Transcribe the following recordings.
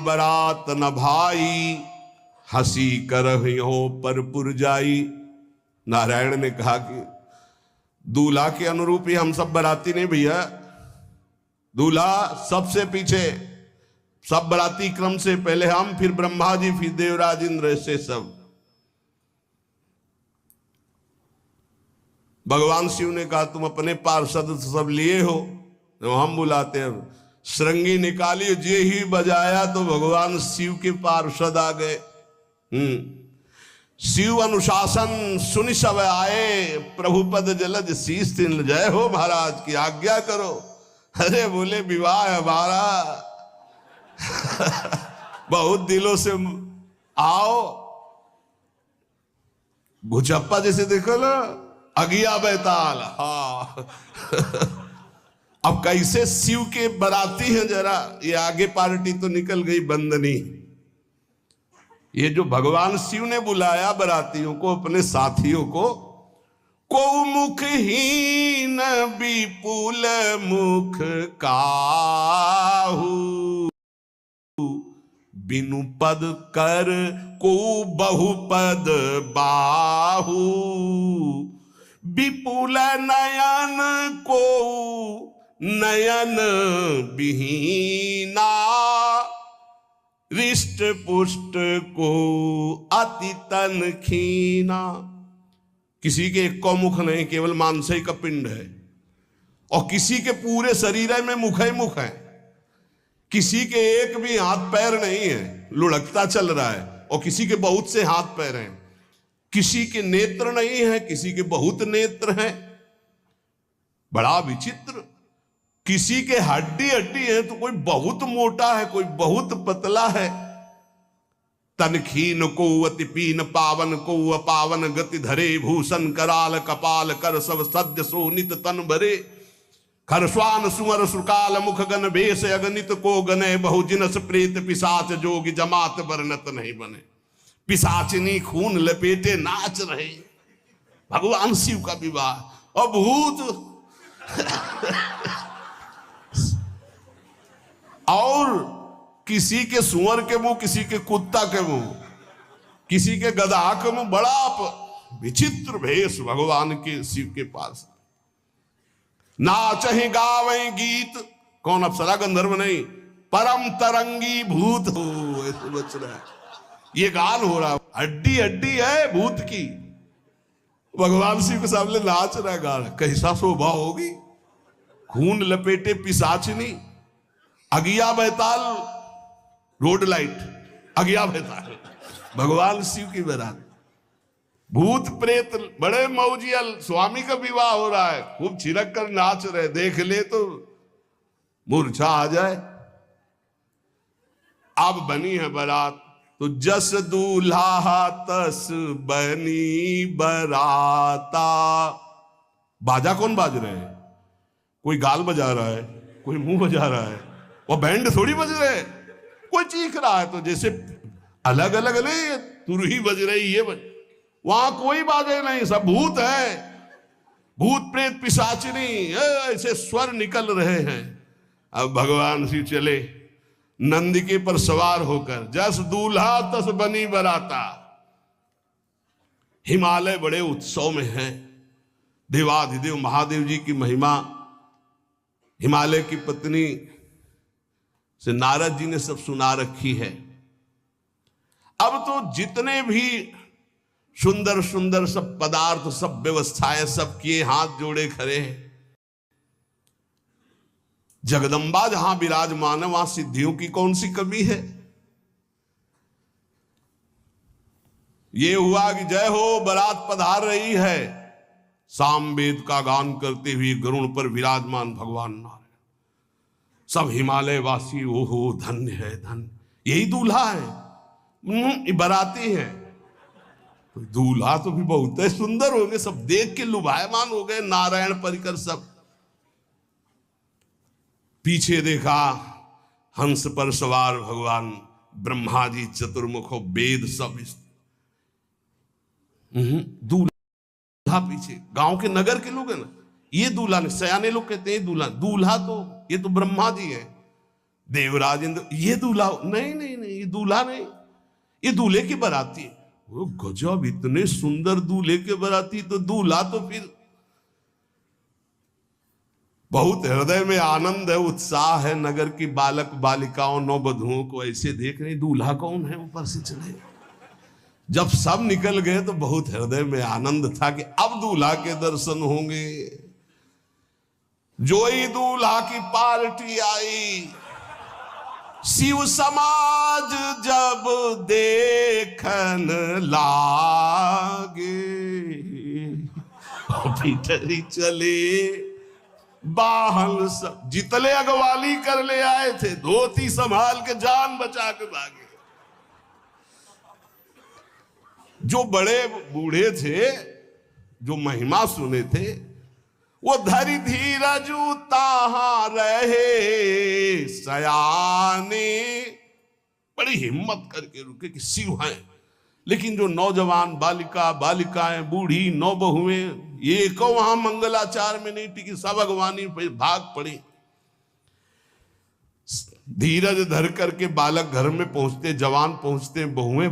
बरात न भाई, हंसी करहियो पर पुरजाई। नारायण ने कहा कि दूल्हा के अनुरूप ही हम सब बराती नहीं भैया, दूल्हा सबसे पीछे, सब बराती क्रम से पहले हम, फिर ब्रह्मा जी, फिर देवराज इंद्र, ऐसे सब। भगवान शिव ने कहा तुम अपने पार्षद सब लिए हो, तो हम बुलाते हैं। श्रृंगी निकाली, जे ही बजाया तो भगवान शिव के पार्षद आ गए। शिव अनुशासन सुनि सब आए, प्रभुपद जलज शीस तिन, जय हो महाराज की आज्ञा करो। अरे बोले विवाह हमारा बहुत दिलों से आओ। भुचप्पा जैसे देखो ना, अगिया बैताल। हाँ अब कैसे शिव के बराती हैं, जरा ये आगे पार्टी तो निकल गई बंदनी। ये जो भगवान शिव ने बुलाया बरातियों को, अपने साथियों को मुखहीन विपुल मुख काहू, बिनु पद कर को बहुपद बाहू, विपुल नयन को नयन विहीना, रिष्ट पुष्ट को अति तन खीना। किसी के एक को मुख नहीं, केवल मांसई का पिंड है, और किसी के पूरे शरीर में मुख ही मुख है। किसी के एक भी हाथ पैर नहीं है, लुढ़कता चल रहा है, और किसी के बहुत से हाथ पैर हैं। किसी के नेत्र नहीं है, किसी के बहुत नेत्र हैं। बड़ा विचित्र। किसी के हड्डी हड्डी है तो कोई बहुत मोटा है, कोई बहुत पतला है। तनखीन को अति पीन, पावन को अपावन, गति धरे भूषण कराल, कपाल कर सब सद्य सोनित तन भरे। खरस्वान सुमर सुकाल, मुख गन भेष अगणित को गने, बहुजिनस प्रेत पिशाच जोगी, जमात वर्णत नहीं बने। पिशाचिनी खून लपेटे नाच रहे, भगवान शिव का विवाह। और भूत और किसी के सुअर के मुंह, किसी के कुत्ता के मुंह, किसी के गधा के मुंह। बड़ा विचित्र भेष भगवान के शिव के पास। नाचहि गावें गीत, कौन अप्सरा गंधर्व नहीं, परम तरंगी भूत हो, ऐसे बच रहा है। ये गान हो रहा, हड्डी हड्डी है भूत की, भगवान शिव के सामने नाच रहा है, गा रहा। कैसा शोभा होगी। खून लपेटे पिशाचिनी, अगिया बैताल, रोड लाइट, अगिया बैताल, भगवान शिव की बारात। भूत प्रेत बड़े मौजियल, स्वामी का विवाह हो रहा है, खूब छिड़क कर नाच रहे, देख ले तो मूर्छा आ जाए। अब बनी है बारात, तो जस दूल्हा तस बनी बराता। बाजा कौन बाज रहे हैं? कोई गाल बजा रहा है, कोई मुंह बजा रहा है, वो बैंड थोड़ी बज रहे हैं। कोई चीख रहा है तो जैसे अलग अलग नहीं, तुरही बज रही, ये बज, वहां कोई बाजे नहीं, सब भूत है। भूत प्रेत पिशाचिनी ऐसे स्वर निकल रहे हैं। अब भगवान शिव चले नंदिके पर सवार होकर, जस दूल्हा तस बनी बराता। हिमालय बड़े उत्सव में है। देवाधिदेव महादेव जी की महिमा हिमालय की पत्नी से नारद जी ने सब सुना रखी है। अब तो जितने भी सुंदर सुंदर सब पदार्थ, सब व्यवस्थाएं, सब किए, हाथ जोड़े खड़े हैं। जगदम्बा जहां विराजमान है, वहां सिद्धियों की कौन सी कमी है। ये हुआ कि जय हो बारात पधार रही है, सामवेद का गान करते हुए गरुड़ पर विराजमान भगवान नारायण। सब हिमालय वासी ओहो धन्य है, धन्य, यही दूल्हा है, बाराती है। तो दूल्हा तो भी बहुत सुंदर हो गए, सब देख के लुभायमान हो गए। नारायण परिकर सब। पीछे देखा हंस पर सवार भगवान ब्रह्मा जी चतुर्मुख, वेद सब। दूल्हा पीछे, गांव के नगर के लोग है ना, ये दूल्हा नहीं, सयाने लोग कहते हैं दूल्हा। दूल्हा तो ये तो ब्रह्मा जी है, देवराज इंद्र, ये दूल्हा? नहीं नहीं नहीं, ये दूल्हा नहीं, ये दूल्हे की बाराती है। वो गजब, इतने सुंदर दूल्हे के बाराती, तो दूल्हा तो फिर बहुत हृदय में आनंद है, उत्साह है। नगर की बालक बालिकाओं नौबधुओं को ऐसे देख रहे, दूल्हा कौन है ऊपर से चले। जब सब निकल गए तो बहुत हृदय में आनंद था कि अब दूल्हा के दर्शन होंगे। जो ही दूल्हा की पार्टी आई, शिव समाज जब देखन लागे, भीतरी चले बाहन सब, जितने अगवाली कर ले आए थे धोती संभाल के जान बचा के भागे। जो बड़े बूढ़े थे, जो महिमा सुने थे, वो धरि धीरज ताहा रहे सयाने, बड़ी हिम्मत करके रुके कि शिव हैं। लेकिन जो नौजवान बालिकाएं, बूढ़ी नौबहुएं, ये को वहां मंगलाचार में नहीं टिकी, सब अगवानी पे भाग पड़ी। धीरज धर करके बालक घर में पहुंचते, जवान पहुंचते, बहुएं,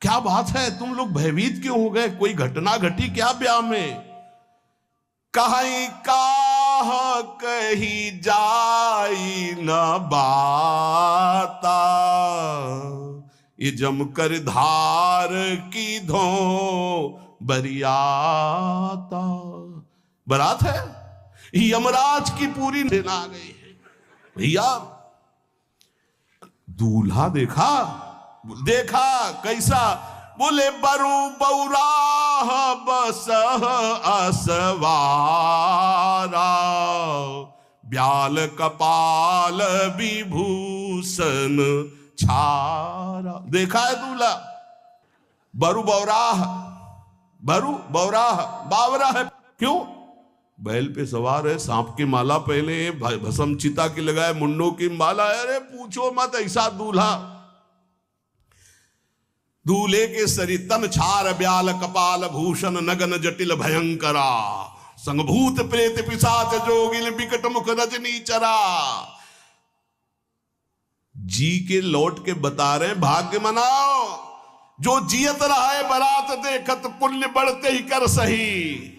क्या बात है, तुम लोग भयभीत क्यों हो गए? कोई घटना घटी क्या ब्याह में? कहीं काह कही जाई न बाता, ये जमकर धार की धो बरियाता। बारात है, यमराज की पूरी सेना आ गई है। भैया दूल्हा देखा कैसा? बोले बरु बौराह बस असवारा, ब्याल कपाल विभूषण छारा। देखा है दूल्हा? बरु बौराह, बावरा है। क्यों? बैल पे सवार है, सांप की माला पहले, भस्म चिता की लगाए, मुंडों की माला। अरे पूछो मत, ऐसा दूल्हा। दूल्हे के शरीर तन छार ब्याल कपाल भूषण नगन जटिल भयंकरा, संगभूत प्रेत पिशाच जोगिन विकट मुख रजनी चरा। जी के लौट के बता रहे, भाग्य मनाओ, जो जियत रहा है बारात देखत, पुण्य बढ़ते ही कर सही।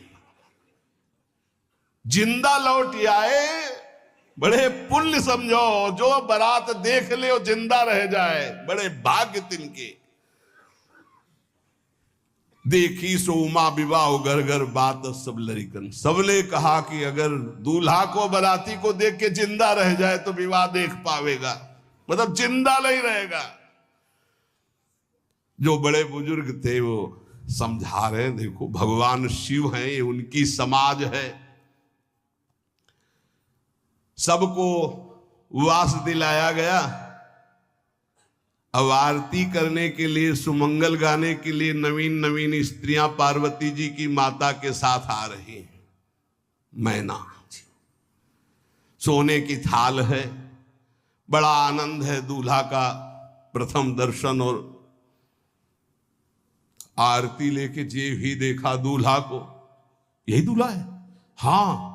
जिंदा लौट आए, बड़े पुण्य समझो। जो बारात देख ले वो जिंदा रह जाए, बड़े भाग्य तिनके। देखी सोमा विवाह घर घर बात सब लरिकन। सबने कहा कि अगर दूल्हा को बाराती को देख के जिंदा रह जाए तो विवाह देख पावेगा, मतलब जिंदा नहीं रहेगा। जो बड़े बुजुर्ग थे वो समझा रहे, देखो भगवान शिव हैं, ये उनकी समाज है। सबको वास दिलाया गया। अब आरती करने के लिए, सुमंगल गाने के लिए नवीन नवीन स्त्रियां पार्वती जी की माता के साथ आ रही हैं। मैना सोने की थाल है, बड़ा आनंद है। दूल्हा का प्रथम दर्शन और आरती लेके जे भी देखा दूल्हा को, यही दूल्हा है। हाँ,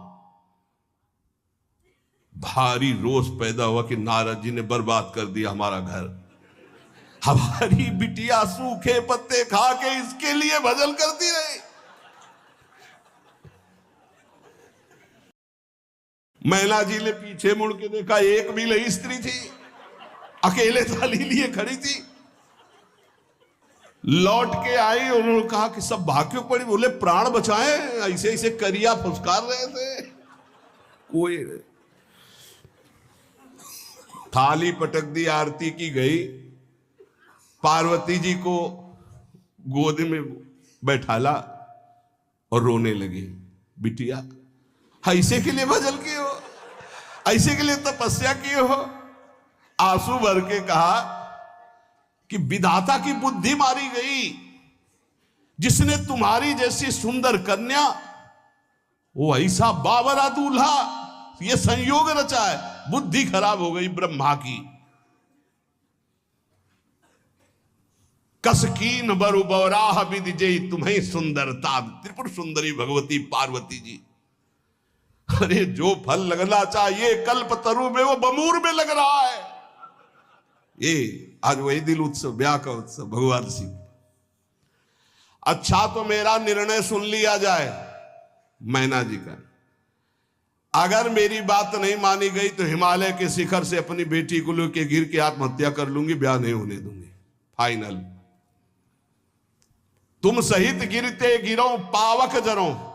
भारी रोष पैदा हुआ कि नारद जी ने बर्बाद कर दिया हमारा घर। हमारी बिटिया सूखे पत्ते खा के इसके लिए भजन करती रही। मैना जी ने पीछे मुड़ के देखा, एक भी नहीं स्त्री थी, अकेले थाली लिए खड़ी थी। लौट के आई, उन्होंने कहा कि सब भाग्यों पड़ी। बोले प्राण बचाए, ऐसे ऐसे करिया फुसकार रहे थे। कोई थाली पटक दी, आरती की गई। पार्वती जी को गोद में बैठाला और रोने लगी। बिटिया ऐसे के लिए भजन किए हो, ऐसे के लिए तपस्या किए हो? आंसू भर के कहा कि विधाता की बुद्धि मारी गई। जिसने तुम्हारी जैसी सुंदर कन्या, वो ऐसा बावरा दूल्हा, ये संयोग रचा है। बुद्धि खराब हो गई ब्रह्मा की। कसकीन बरु बौराह विधि जय तुम्हें सुंदरता। त्रिपुर सुंदरी भगवती पार्वती जी अरे जो फल लगना चाहिए कल्प तरु में वो बमूर में लग रहा है। ये आज वही दिल उत्सव, ब्याह का उत्सव भगवान शिव। अच्छा तो मेरा निर्णय सुन लिया जाए मैना जी का, अगर मेरी बात नहीं मानी गई तो हिमालय के शिखर से अपनी बेटी को लेकर गिर के आत्महत्या कर लूंगी, ब्याह नहीं होने दूंगी, फाइनल। तुम सहित गिरते गिरो पावक जरो।